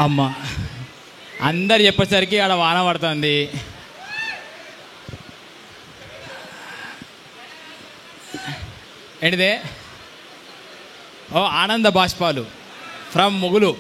అమ్మ అందరు చెప్పేసరికి ఆడ వాన పడుతుంది. ఏంటిదే? ఓ ఆనంద బాష్పాలు ఫ్రమ్ ముగులు.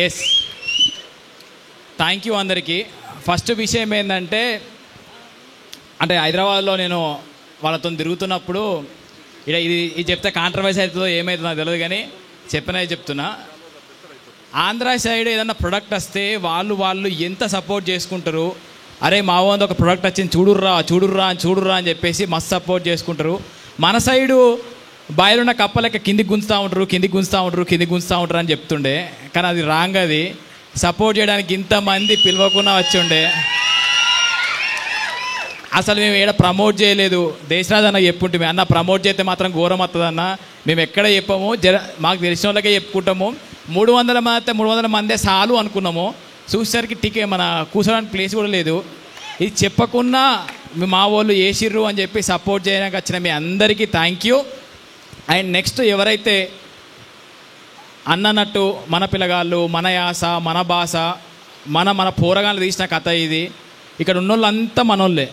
ఎస్, థ్యాంక్ యూ అందరికీ. ఫస్ట్ విషయం ఏంటంటే, అంటే హైదరాబాద్లో నేను వాళ్ళతో తిరుగుతున్నప్పుడు ఇది చెప్తే కాంట్రవర్సీ అవుతుందో ఏమవుతుందో నాకు తెలియదు, కానీ చెప్పినది చెప్తున్నా. ఆంధ్ర సైడ్ ఏదన్నా ప్రొడక్ట్ వస్తే వాళ్ళు ఎంత సపోర్ట్ చేసుకుంటారు. అరే మా వంద ఒక ప్రొడక్ట్ వచ్చింది చూడుర్రా అని చెప్పేసి మస్తు సపోర్ట్ చేసుకుంటారు. మన సైడు బాయిలున్న కప్పలెక్క కిందికి గుంజుతూ ఉంటారు అని చెప్తుండే, కానీ అది రాంగ్. అది సపోర్ట్ చేయడానికి ఇంతమంది పిలవకుండా వచ్చి ఉండే. అసలు మేము ఏడ ప్రమోట్ చేయలేదు. దేశరాజ్ అన్న చెప్పుంటే అన్న ప్రమోట్ చేస్తే మాత్రం ఘోరం వస్తుందన్న, మేము ఎక్కడ చెప్పాము, మాకు తెలిసిన వాళ్ళకే చెప్పుకుంటాము. 300 మంది అయితే 300 మందే చాలు అనుకున్నాము. చూసేసరికి టికెట్ మన కూర్చోడానికి ప్లేస్ కూడా లేదు. ఇది చెప్పకుండా మా వాళ్ళు వేసిర్రు అని చెప్పి సపోర్ట్ చేయడానికి వచ్చిన మీ అందరికీ థ్యాంక్ యూ. అండ్ నెక్స్ట్ ఎవరైతే అన్నట్టు మన పిల్లగాళ్ళు, మన యాస, మన భాష, మన పోరగాళ్ళు తీసిన కథ ఇది. ఇక్కడ ఉన్న వాళ్ళంతా మనోళ్ళే,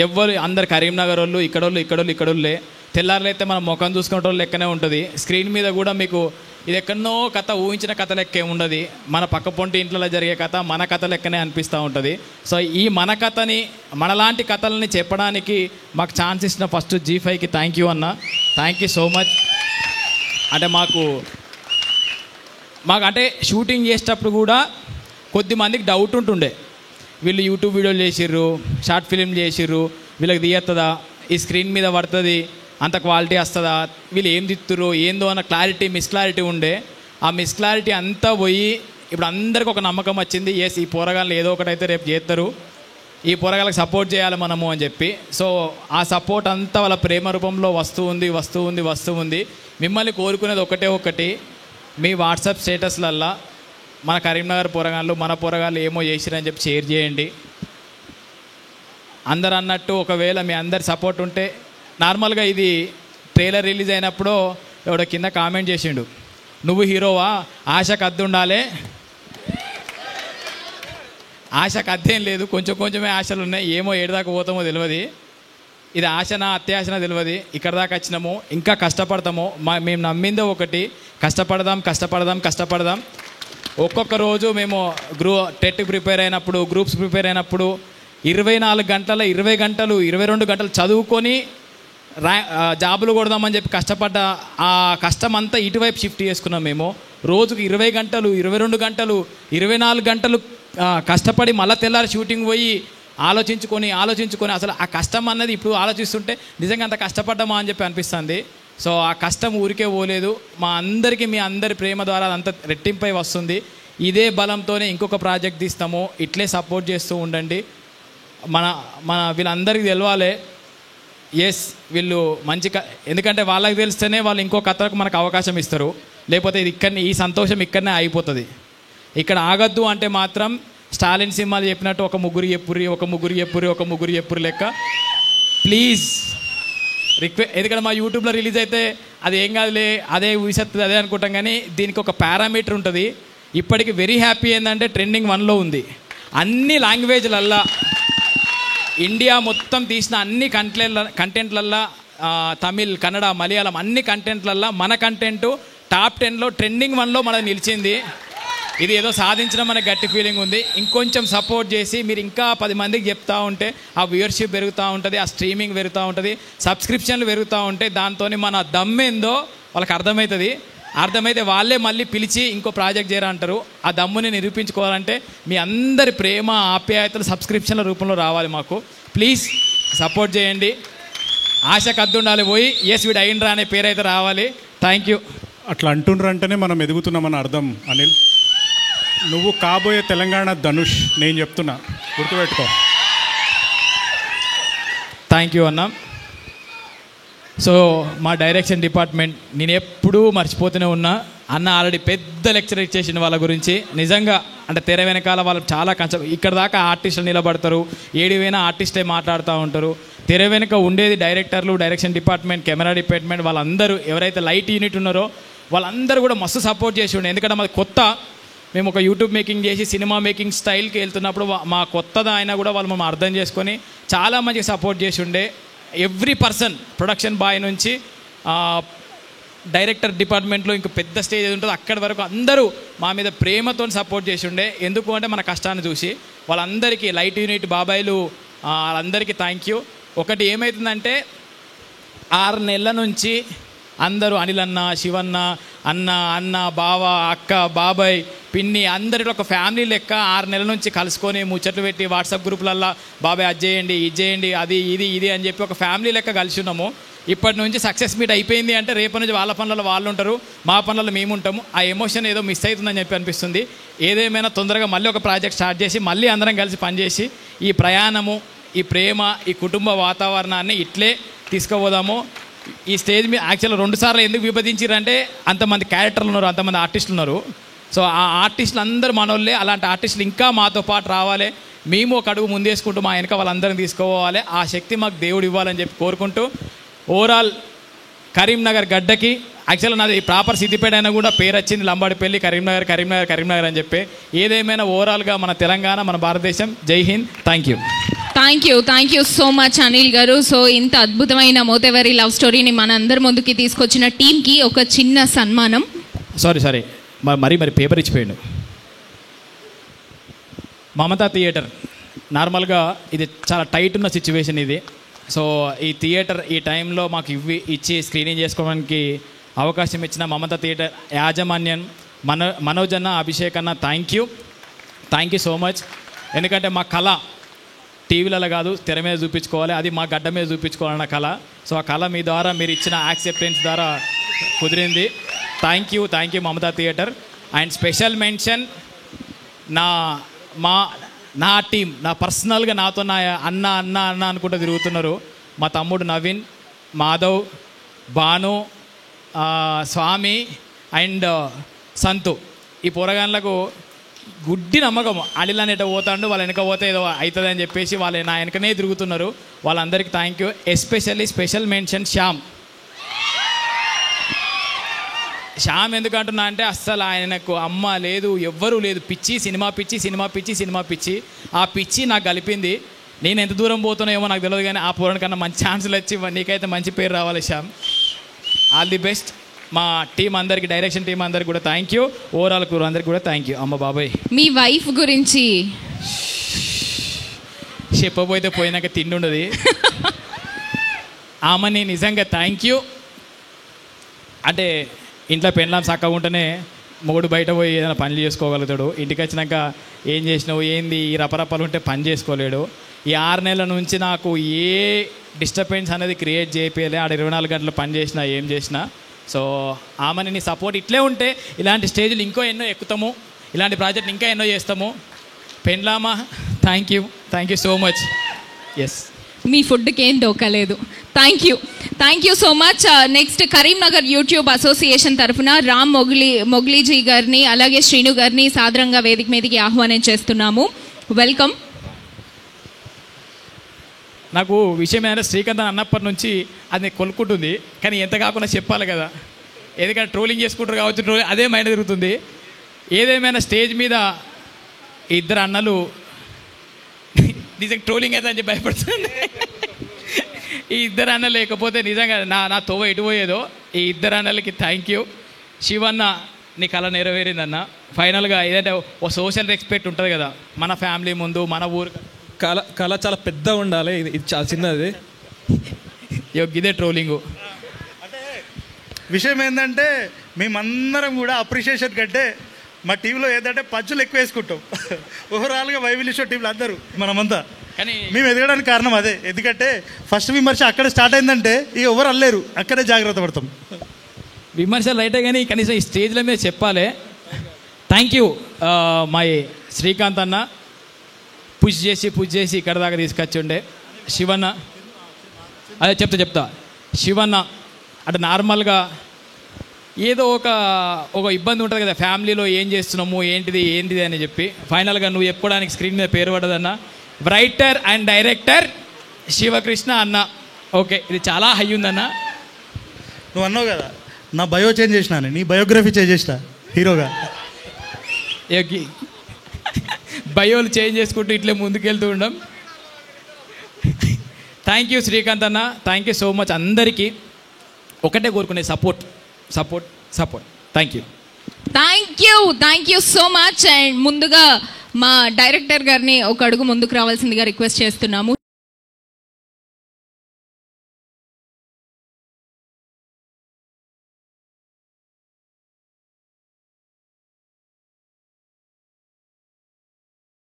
ఎవ్వరు అందరు కరీంనగర్ వాళ్ళు, ఇక్కడోళ్ళే. తెల్లారులైతే మనం ముఖం చూసుకునే వాళ్ళు లెక్కనే ఉంటుంది. స్క్రీన్ మీద కూడా మీకు ఇది ఎక్కడనో కథ, ఊహించిన కథ లెక్కే ఉండదు. మన పక్క పొంటి ఇంట్లో జరిగే కథ మన కథ లెక్కనే అనిపిస్తూ ఉంటుంది. సో ఈ మన కథని, మనలాంటి కథలని చెప్పడానికి మాకు ఛాన్స్ ఇచ్చిన ఫస్ట్ G5కి థ్యాంక్ యూ అన్న, థ్యాంక్ యూ సో మచ్. అంటే మాకు అంటే షూటింగ్ చేసేటప్పుడు కూడా కొద్దిమందికి డౌట్ ఉంటుండే, వీళ్ళు యూట్యూబ్ వీడియోలు చేసిర్రు, షార్ట్ ఫిలిం చేసిర్రు, వీళ్ళకి తీయత్తదా, ఈ స్క్రీన్ మీద పడుతుంది, అంత క్వాలిటీ వస్తుందా, వీళ్ళు ఏం తిత్తురు ఏందో అన్న మిస్క్లారిటీ ఉండే. ఆ మిస్క్లారిటీ అంతా పోయి ఇప్పుడు అందరికి ఒక నమ్మకం వచ్చింది. ఎస్, ఈ పోరగాళ్ళు ఏదో ఒకటైతే రేపు చేస్తారు, ఈ పోరగాళ్ళకి సపోర్ట్ చేయాలి మనము అని చెప్పి. సో ఆ సపోర్ట్ అంతా వాళ్ళ ప్రేమ రూపంలో వస్తూ ఉంది. మిమ్మల్ని కోరుకునేది ఒకటి, మీ వాట్సాప్ స్టేటస్లల్లా మన కరీంనగర్ పోరగాళ్ళు, మన పోరగాళ్ళు ఏమో చేసిరని చెప్పి షేర్ చేయండి. అందరు అన్నట్టు ఒకవేళ మీ అందరి సపోర్ట్ ఉంటే, నార్మల్గా ఇది ట్రైలర్ రిలీజ్ అయినప్పుడు ఎవడో కింద కామెంట్ చేసిండు, నువ్వు హీరోవా, ఆశకు అద్దె ఉండాలి. ఆశకు అద్దెం లేదు, కొంచెమే ఆశలు ఉన్నాయి. ఏమో ఏడుదాకా పోతామో తెలియదు. ఇది ఆశనా అత్యాశనా తెలియదు. ఇక్కడ దాకా వచ్చినాము, ఇంకా కష్టపడతాము. మేము నమ్మిందో ఒకటి, కష్టపడదాం. ఒక్కొక్క రోజు మేము టెట్ ప్రిపేర్ అయినప్పుడు, గ్రూప్స్ ప్రిపేర్ అయినప్పుడు 24 గంటల 20 గంటలు 22 గంటలు చదువుకొని జాబులు కొడదామని చెప్పి కష్టపడ్డ ఆ కష్టం అంతా ఇటువైపు షిఫ్ట్ చేసుకున్నాం. మేము రోజుకు 20 గంటలు 22 గంటలు 24 గంటలు కష్టపడి మళ్ళీ తెల్లారి షూటింగ్ పోయి ఆలోచించుకొని అసలు ఆ కష్టం అన్నది ఇప్పుడు ఆలోచిస్తుంటే నిజంగా అంత కష్టపడ్డామా అని చెప్పి అనిపిస్తుంది. సో ఆ కష్టం ఊరికే పోలేదు. మా అందరికీ మీ అందరి ప్రేమ ద్వారా అదంతా రెట్టింపై వస్తుంది. ఇదే బలంతోనే ఇంకొక ప్రాజెక్ట్ తీస్తాము. ఇట్లే సపోర్ట్ చేస్తూ ఉండండి. మన వీళ్ళందరికీ తెలవాలి, ఎస్ వీళ్ళు మంచి ఎందుకంటే వాళ్ళకి తెలిస్తేనే వాళ్ళు ఇంకో కథకు మనకు అవకాశం ఇస్తారు. లేకపోతే ఇది ఈ సంతోషం ఇక్కడనే అయిపోతుంది. ఇక్కడ ఆగద్దు అంటే మాత్రం స్టాలిన్ సినిమాలు చెప్పినట్టు ఒక ముగ్గురు చెప్పురి లెక్క ప్లీజ్ ఎందుకంటే మా యూట్యూబ్లో రిలీజ్ అయితే అది ఏం కాదులే, అదే ఊసెత్తుంది అదే అనుకుంటాం, కానీ దీనికి ఒక పారామీటర్ ఉంటుంది. ఇప్పటికి వెరీ హ్యాపీ ఏంటంటే ట్రెండింగ్ 1లో ఉంది. అన్ని లాంగ్వేజ్లల్లా ఇండియా మొత్తం తీసిన అన్ని కంటెంట్లల్లా తమిళ్, కన్నడ, మలయాళం అన్ని కంటెంట్లల్లా మన కంటెంట్ టాప్ 10లో ట్రెండింగ్ 1లో మనది నిలిచింది. ఇది ఏదో సాధించడం అనే గట్టి ఫీలింగ్ ఉంది. ఇంకొంచెం సపోర్ట్ చేసి మీరు ఇంకా 10 మందికి చెప్తూ ఉంటే ఆ వ్యూవర్షిప్ పెరుగుతూ ఉంటుంది, ఆ స్ట్రీమింగ్ పెరుగుతూ ఉంటుంది, సబ్స్క్రిప్షన్లు పెరుగుతూ ఉంటాయి. దాంతో మన దమ్మేందో వాళ్ళకి అర్థమైతే వాళ్ళే మళ్ళీ పిలిచి ఇంకో ప్రాజెక్ట్ చేయరంటారు. ఆ దమ్ముని నిరూపించుకోవాలంటే మీ అందరి ప్రేమ ఆప్యాయతలు సబ్స్క్రిప్షన్ల రూపంలో రావాలి. మాకు ప్లీజ్ సపోర్ట్ చేయండి. ఆశకు అద్దు ఉండాలి పోయి ఎస్ వీడు అయిండ్రా అనే పేరు అయితే రావాలి. Thank you. అట్లా అంటుండ్రంటేనే మనం ఎదుగుతున్నామని అర్థం. అనిల్, నువ్వు కాబోయే తెలంగాణ ధనుష్, నేను చెప్తున్నా, గుర్తుపెట్టుకో. థ్యాంక్ యూ అన్న. సో మా డైరెక్షన్ డిపార్ట్మెంట్ నేను ఎప్పుడూ మర్చిపోతూనే ఉన్నా. అన్న ఆల్రెడీ పెద్ద లెక్చర్ ఇచ్చేసిన వాళ్ళ గురించి. నిజంగా అంటే తెర వెనకాల వాళ్ళు చాలా కష్టం. ఇక్కడ దాకా ఆర్టిస్టులు నిలబడతారు, ఏడివైనా ఆర్టిస్టే మాట్లాడుతూ ఉంటారు. తెర వెనుక ఉండేది డైరెక్టర్లు, డైరెక్షన్ డిపార్ట్మెంట్, కెమెరా డిపార్ట్మెంట్, వాళ్ళందరూ ఎవరైతే లైట్ యూనిట్ ఉన్నారో వాళ్ళందరూ కూడా మస్తు సపోర్ట్ చేసి ఉండే. ఎందుకంటే మాది కొత్త, మేము ఒక యూట్యూబ్ మేకింగ్ చేసి సినిమా మేకింగ్ స్టైల్కి వెళ్తున్నప్పుడు మా కొత్తది అయినా కూడా వాళ్ళు మనం అర్థం చేసుకొని చాలా మంచిగా సపోర్ట్ చేసి ఉండే. ఎవ్రీ పర్సన్, ప్రొడక్షన్ బాయ్ నుంచి డైరెక్టర్ డిపార్ట్మెంట్లో ఇంకా పెద్ద స్టేజ్ ఏది ఉంటుందో అక్కడి వరకు అందరూ మా మీద ప్రేమతో సపోర్ట్ చేసి ఉండే. ఎందుకు అంటే మన కష్టాన్ని చూసి. వాళ్ళందరికీ లైట్ యూనిట్ బాబాయిలు వాళ్ళందరికీ థ్యాంక్ యూ. ఒకటి ఏమవుతుందంటే 6 నెలల నుంచి అందరూ అనిల్ అన్న, శివన్న, అన్న, బావ, అక్క, బాబాయ్, పిన్ని అందరిలో ఒక ఫ్యామిలీ లెక్క 6 నెలల నుంచి కలుసుకొని ముచ్చట్లు పెట్టి వాట్సాప్ గ్రూపులల్లో బాబాయ్ అది చేయండి, ఇది చేయండి, అది ఇది అని చెప్పి ఒక ఫ్యామిలీ లెక్క కలిసి ఉన్నాము. ఇప్పటి నుంచి సక్సెస్ మీట్ అయిపోయింది అంటే రేపటి నుంచి వాళ్ళ పనులలో వాళ్ళు ఉంటారు, మా పనులలో మేము ఉంటాము. ఆ ఎమోషన్ ఏదో మిస్ అవుతుందని చెప్పి అనిపిస్తుంది. ఏదేమైనా తొందరగా మళ్ళీ ఒక ప్రాజెక్ట్ స్టార్ట్ చేసి మళ్ళీ అందరం కలిసి పనిచేసి ఈ ప్రయాణము, ఈ ప్రేమ, ఈ కుటుంబ వాతావరణాన్ని ఇట్లే తీసుకుపోదాము. ఈ స్టేజ్ మీద యాక్చువల్గా 2 సార్లు ఎందుకు విభజించారంటే అంతమంది క్యారెక్టర్లు ఉన్నారు, అంతమంది ఆర్టిస్టులు ఉన్నారు. సో ఆ ఆర్టిస్టులు అందరూ మనోళ్ళే. అలాంటి ఆర్టిస్టులు ఇంకా మాతో పాటు రావాలి, మేము ఒక అడుగు ముందేసుకుంటూ మా వెనక వాళ్ళందరినీ తీసుకోవాలి. ఆ శక్తి మాకు దేవుడు ఇవ్వాలని చెప్పి కోరుకుంటూ ఓవరాల్ కరీంనగర్ గడ్డకి యాక్చువల్గా నాది ప్రాపర్ సిద్దిపేట అయినా కూడా పేరు వచ్చింది లంబాడిపల్లి, కరీంనగర్ అని చెప్పి. ఏదేమైనా ఓవరాల్గా మన తెలంగాణ, మన భారతదేశం. జై Hind. Thank you so much Anil గారు. సో ఇంత అద్భుతమైన మోతెవరి లవ్ స్టోరీని మన అందరి ముందుకి తీసుకొచ్చిన టీంకి ఒక చిన్న సన్మానం. సారీ మరి పేపర్ ఇచ్చిపోయాడు. మమతా థియేటర్ నార్మల్గా ఇది చాలా టైట్ ఉన్న సిచ్యువేషన్ ఇది. సో ఈ థియేటర్ ఈ టైంలో మాకు ఇచ్చి స్క్రీనింగ్ చేసుకోవడానికి అవకాశం ఇచ్చిన మమతా థియేటర్ యాజమాన్యం మనోజ్ అన్న, అభిషేక్ అన్న, థ్యాంక్ యూ సో మచ్. ఎందుకంటే మా కళ టీవీలలో కాదు, తెర మీద చూపించుకోవాలి, అది మా గడ్డ మీద చూపించుకోవాలన్న కళ. సో ఆ కళ మీ ద్వారా మీరు ఇచ్చిన యాక్సెప్టెన్స్ ద్వారా కుదిరింది. Thank you Mamata theatre. And special mention నా టీం, నా పర్సనల్గా నాతో నా అన్న అనుకుంటూ తిరుగుతున్నారు. మా తమ్ముడు నవీన్, మాధవ్, భాను, స్వామి అండ్ సంతు. ఈ పోరగాన్లకు గుడ్డి నమ్మకం. అనిల్ అనేట పోతాడు, వాళ్ళ వెనక పోతే ఏదో అవుతుంది అని చెప్పేసి వాళ్ళు నా వెనకనే తిరుగుతున్నారు. వాళ్ళందరికీ thank you. Especially special mention Shyam ఎందుకంటున్నా అంటే అస్సలు ఆయనకు అమ్మ లేదు, ఎవ్వరూ లేదు, సినిమా పిచ్చి. ఆ పిచ్చి నాకు కలిపింది. నేను ఎంత దూరం పోతున్నా ఏమో నాకు తెలియదు, కానీ ఆ పోరాని కన్నా మంచి ఛాన్సులు వచ్చి నీకైతే మంచి పేరు రావాలి శ్యామ్. All the best. మా టీం అందరికి, డైరెక్షన్ టీం అందరికి కూడా థ్యాంక్ యూ. ఓవరాల్ క్రూ అందరికి కూడా థ్యాంక్ యూ. అమ్మ బాబాయ్, మీ వైఫ్ గురించి చెప్పబోతే పోయినాక తిండి ఉండదు. ఆమెని నిజంగా థ్యాంక్ యూ. అంటే ఇంట్లో పెండ్లాం చక్కగా ఉంటేనే మొగుడు బయట పోయి ఏదైనా పనులు చేసుకోగలుగుతాడు. ఇంటికి వచ్చినాక ఏం చేసినావు, ఏంది, ఈ రపరపలు ఉంటే పని చేసుకోలేడు. ఈ 6 నెలల నుంచి నాకు ఏ డిస్టర్బెన్స్ అనేది క్రియేట్ చేయలే. ఆడ 24 గంటలు పని చేసినా ఏం చేసినా. సో ఆమెని నీ సపోర్ట్ ఇట్లే ఉంటే ఇలాంటి స్టేజ్లు ఇంకో ఎన్నో ఎక్కుతాము, ఇలాంటి ప్రాజెక్ట్ ఇంకా ఎన్నో చేస్తాము. పెండ్లామా, thank you so much. Yes, మీ ఫుడ్కి ఏం దోకలేదు. Thank you so much. Next Karimnagar YouTube association తరఫున రామ్ మొగ్లీజీ గారిని అలాగే శ్రీను గారిని సాదరంగా వేదిక మీదకి ఆహ్వానం చేస్తున్నాము. వెల్కమ్. నాకు విషయం ఏంటంటే శ్రీకాంత్ అన్నప్పటి నుంచి అది కొనుక్కుంటుంది, కానీ ఎంత కాకుండా చెప్పాలి కదా, ఎందుకంటే ట్రోలింగ్ చేసుకుంటారు కావచ్చు, అదే మైండ్ తిరుగుతుంది. ఏదేమైనా స్టేజ్ మీద 2 అన్నలు నిజంగా ట్రోలింగ్ అయితే అని చెప్పి భయపడుతుంది. ఈ 2 అన్నలు లేకపోతే నిజంగా నా తోవ ఎటు పోయేదో. ఈ 2 అన్నలకి థ్యాంక్ యూ. శివన్న, నీ కళ నెరవేరిందన్న. ఫైనల్గా ఏదంటే ఓ సోషల్ రెస్పెక్ట్ ఉంటుంది కదా మన ఫ్యామిలీ ముందు, మన ఊరు. కళ చాలా పెద్ద ఉండాలి, ఇది చాలా చిన్నది. ఇదే ట్రోలింగు. అంటే విషయం ఏంటంటే మేమందరం కూడా అప్రిషియేషన్ కంటే మా టీంలో ఏంటంటే పంచులు ఎక్కువ వేసుకుంటాం. ఓవరాల్గా వైవిల్య షో టీంలో అందరూ మనమంతా. కానీ మేము ఎదగడానికి కారణం అదే. ఎందుకంటే ఫస్ట్ విమర్శ అక్కడ స్టార్ట్ అయిందంటే ఇక ఎవరు అల్లేరు, అక్కడే జాగ్రత్త పడతాం. విమర్శలు రైటే కానీ కనీసం ఈ స్టేజ్ల మీద చెప్పాలి. థ్యాంక్ యూ మై శ్రీకాంత్ అన్న, పుష్ చేసి ఇక్కడ దాకా తీసుకొచ్చిండే. శివన్న, అదే చెప్తా శివన్న అంటే నార్మల్గా ఏదో ఒక ఇబ్బంది ఉంటుంది కదా ఫ్యామిలీలో, ఏం చేస్తున్నాము ఏంటిది అని చెప్పి. ఫైనల్గా నువ్వు చెప్పుకోవడానికి స్క్రీన్ మీద పేరు పడదన్న. రైటర్ అండ్ డైరెక్టర్ శివకృష్ణ అన్న. ఓకే, ఇది చాలా హై ఉందన్న. నువ్వు అన్నావు కదా నా బయో చేంజ్ చేసినాను, నీ బయోగ్రఫీ చేంజ్ చేసిన హీరోగా. బయోలు చేంజ్ చేసుకుంటూ ఇట్లే ముందుకెళ్తూ ఉండం. థ్యాంక్ యూ శ్రీకాంత్ అన్న, థ్యాంక్ యూ సో మచ్. అందరికీ ఒకటే కోరుకునే support. Thank you so much. And ముందుగా మా డైరెక్టర్ గారిని ఒక అడుగు ముందుకు రావాల్సిందిగా రిక్వెస్ట్ చేస్తున్నాము.